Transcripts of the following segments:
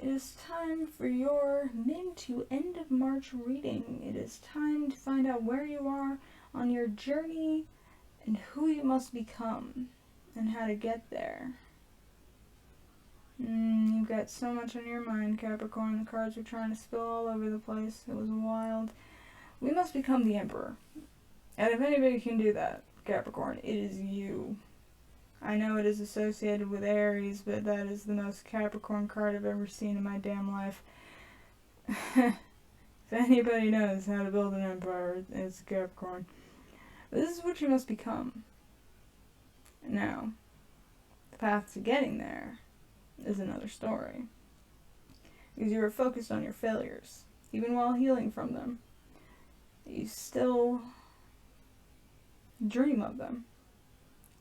it is time for your mid to end of March reading. It is time to find out where you are on your journey and who you must become and how to get there. You've got so much on your mind, Capricorn. The cards are trying to spill all over the place. It was wild. We must become the Emperor. And if anybody can do that, Capricorn, it is you. I know it is associated with Aries, but that is the most Capricorn card I've ever seen in my damn life. If anybody knows how to build an empire, it's Capricorn. But this is what you must become. Now, the path to getting there is another story. Because you are focused on your failures, even while healing from them. You still dream of them.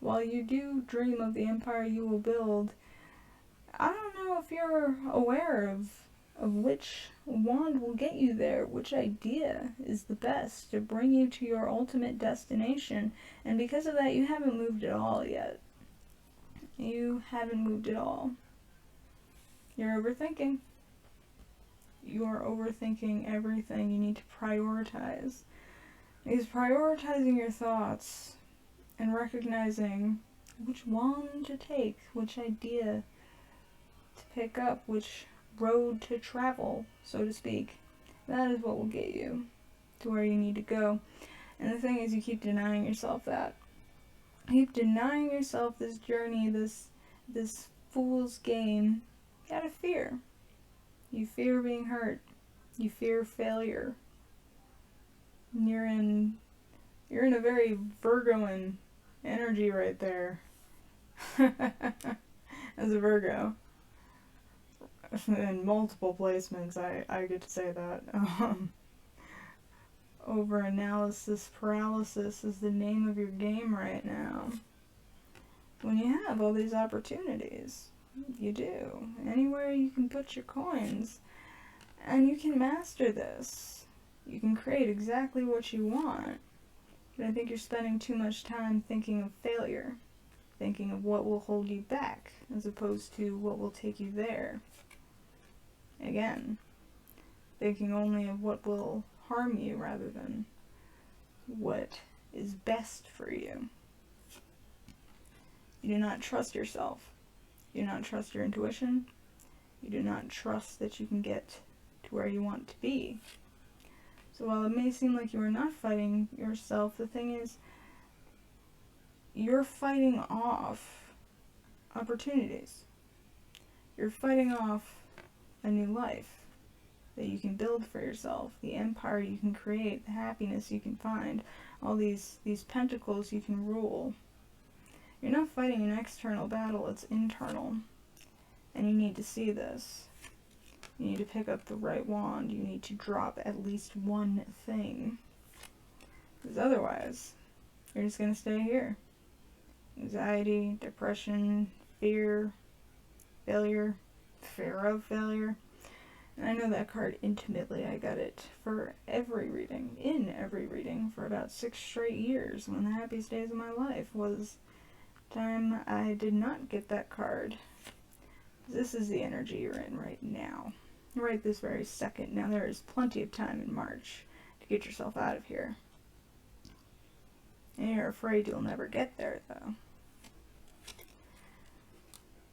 While you do dream of the empire you will build, I don't know if you're aware of which wand will get you there, which idea is the best to bring you to your ultimate destination, and because of that you haven't moved at all yet. You haven't moved at all. You're overthinking. You are overthinking everything. You need to prioritize. Because prioritizing your thoughts and recognizing which wand to take, which idea to pick up, which road to travel, so to speak, that is what will get you to where you need to go. And the thing is, you keep denying yourself that. You keep denying yourself this journey, this fool's game, out of fear. You fear being hurt. You fear failure. And you're in a very Virgoan energy right there. As a Virgo. In multiple placements, I get to say that. Over-analysis paralysis is the name of your game right now. When you have all these opportunities, you do. Anywhere you can put your coins, and you can master this. You can create exactly what you want. But I think you're spending too much time thinking of failure, thinking of what will hold you back, as opposed to what will take you there. Again, thinking only of what will harm you rather than what is best for you. You do not trust yourself. You do not trust your intuition. You do not trust that you can get to where you want to be. So while it may seem like you are not fighting yourself, the thing is, you're fighting off opportunities. You're fighting off a new life that you can build for yourself, the empire you can create, the happiness you can find, all these pentacles you can rule. You're not fighting an external battle, it's internal. And you need to see this. You need to pick up the right wand. You need to drop at least one thing. Because otherwise, you're just going to stay here. Anxiety, depression, fear, failure, fear of failure. And I know that card intimately. I got it for every reading, in every reading, for about 6 straight years. One of the happiest days of my life was the time I did not get that card. This is the energy you're in right now. Right this very second. Now there is plenty of time in March to get yourself out of here. And you're afraid you'll never get there, though.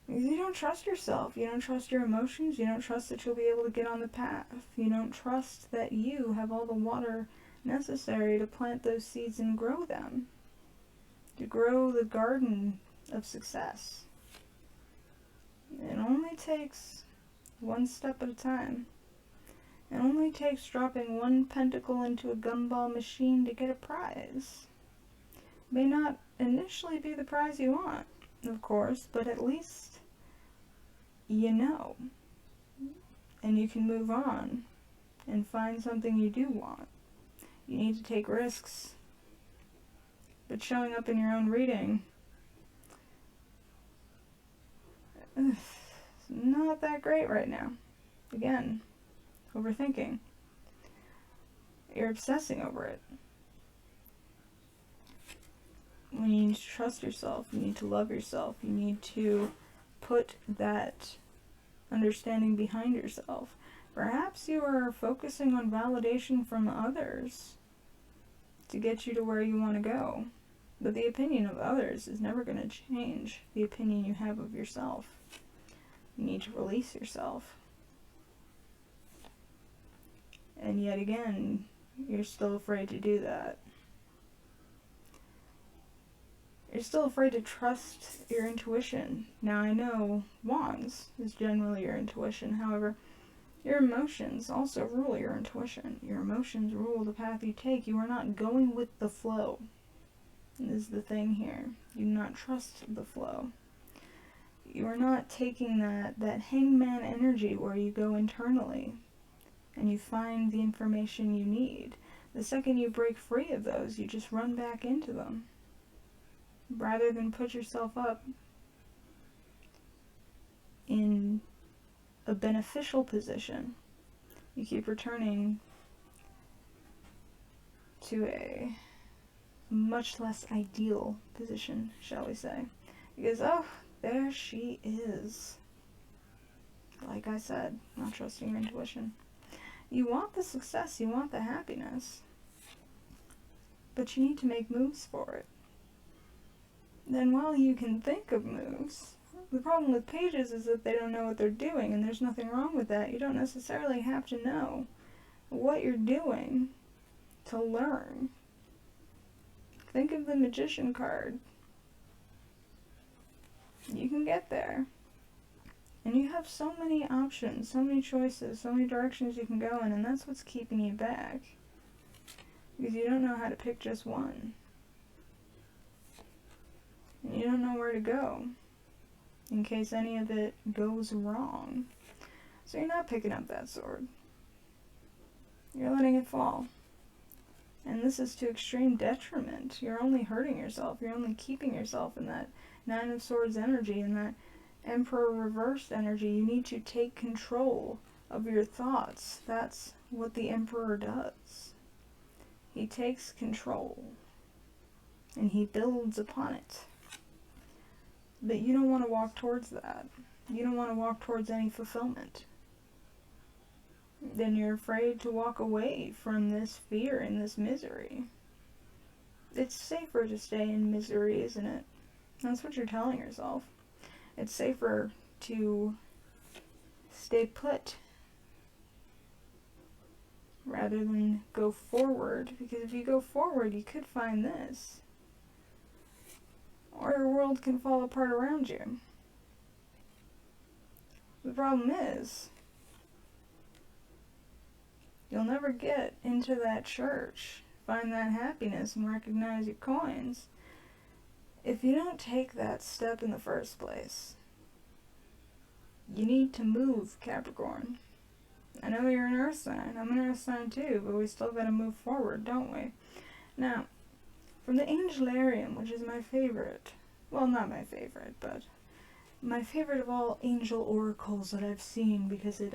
Because you don't trust yourself. You don't trust your emotions. You don't trust that you'll be able to get on the path. You don't trust that you have all the water necessary to plant those seeds and grow them. To grow the garden of success. It only takes one step at a time. It only takes dropping one pentacle into a gumball machine to get a prize. May not initially be the prize you want, of course, but at least you know. And you can move on and find something you do want. You need to take risks. But showing up in your own reading, it's not that great right now. Again, overthinking. You're obsessing over it. When you need to trust yourself, you need to love yourself, you need to put that understanding behind yourself. Perhaps you are focusing on validation from others to get you to where you want to go. But the opinion of others is never going to change the opinion you have of yourself. You need to release yourself. And yet again, you're still afraid to do that. You're still afraid to trust your intuition. Now I know wands is generally your intuition. However, your emotions also rule your intuition. Your emotions rule the path you take. You are not going with the flow. Is the thing here. You do not trust the flow. You are not taking that hangman energy where you go internally and you find the information you need. The second you break free of those, you just run back into them. Rather than put yourself up in a beneficial position, you keep returning to a much less ideal position, shall we say. Because, oh, there she is. Like I said, not trusting your intuition. You want the success, you want the happiness, but you need to make moves for it. Then while you can think of moves, the problem with pages is that they don't know what they're doing, and there's nothing wrong with that. You don't necessarily have to know what you're doing to learn. Think of the Magician card. You can get there. And you have so many options, so many choices, so many directions you can go in, and that's what's keeping you back. Because you don't know how to pick just one. And you don't know where to go, in case any of it goes wrong. So you're not picking up that sword. You're letting it fall. And this is to extreme detriment. You're only hurting yourself. You're only keeping yourself in that Nine of Swords energy and that Emperor reversed energy. You need to take control of your thoughts. That's what the Emperor does. He takes control and he builds upon it. But you don't want to walk towards that. You don't want to walk towards any fulfillment. Then you're afraid to walk away from this fear and this misery. It's safer to stay in misery, isn't it? That's what you're telling yourself. It's safer to stay put rather than go forward, because if you go forward, you could find this. Or your world can fall apart around you. The problem is, you'll never get into that church, find that happiness, and recognize your coins if you don't take that step in the first place. You need to move, Capricorn. I know you're an earth sign. I'm an earth sign too, but we still gotta move forward, don't we? Now, from the Angelarium, which is my favorite, well, not my favorite, but my favorite of all angel oracles that I've seen, because it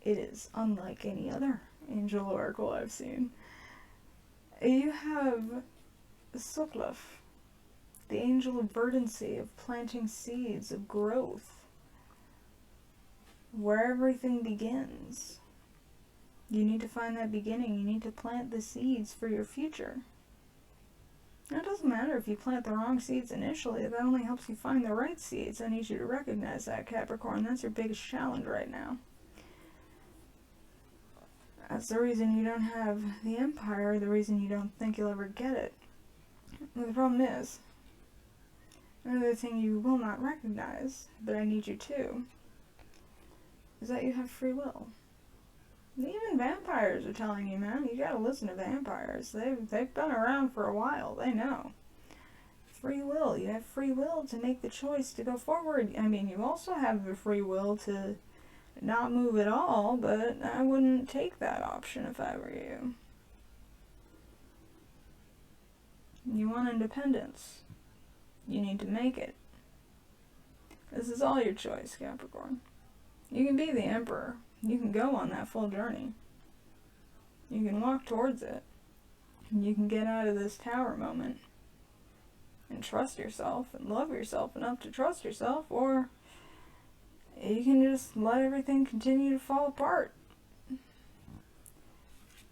is unlike any other angel oracle I've seen. You have Sukluf, the angel of verdancy, of planting seeds, of growth, where everything begins. You need to find that beginning. You need to plant the seeds for your future. Now, it doesn't matter if you plant the wrong seeds initially. That only helps you find the right seeds. I need you to recognize that, Capricorn. That's your biggest challenge right now. That's the reason you don't have the Empire, the reason you don't think you'll ever get it. And the problem is, another thing you will not recognize, but I need you to, is that you have free will. Even vampires are telling you, man, you gotta listen to vampires. They've been around for a while. They know. Free will. You have free will to make the choice to go forward. I mean, you also have the free will to not move at all, but I wouldn't take that option if I were you. You want independence. You need to make it. This is all your choice, Capricorn. You can be the Emperor. You can go on that full journey. You can walk towards it. You can get out of this tower moment and trust yourself and love yourself enough to trust yourself, or you can just let everything continue to fall apart.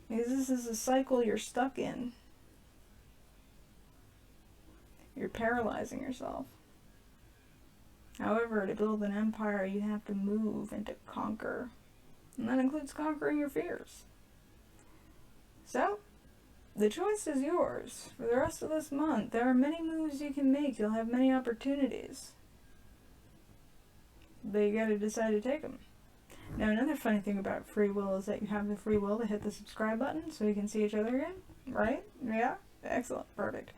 Because this is a cycle you're stuck in. You're paralyzing yourself. However, to build an empire, you have to move and to conquer. And that includes conquering your fears. So, the choice is yours. For the rest of this month, there are many moves you can make. You'll have many opportunities. But you gotta decide to take them. Now, another funny thing about free will is that you have the free will to hit the subscribe button so we can see each other again. Right? Yeah? Excellent. Perfect.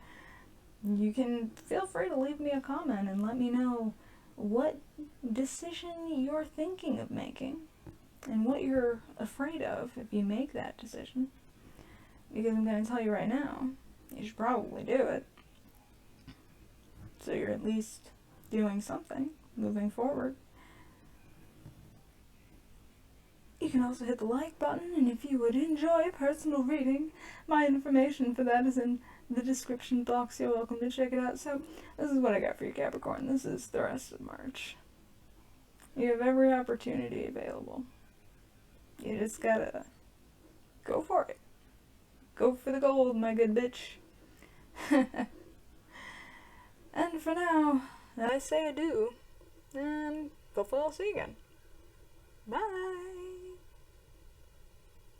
You can feel free to leave me a comment and let me know what decision you're thinking of making and what you're afraid of if you make that decision. Because I'm going to tell you right now, you should probably do it. So you're at least doing something moving forward. You can also hit the like button, and if you would enjoy a personal reading, my information for that is in the description box. You're welcome to check it out. So, this is what I got for you, Capricorn. This is the rest of March. You have every opportunity available. You just gotta go for it. Go for the gold, my good bitch. And for now, I say adieu, and hopefully I'll see you again. Bye!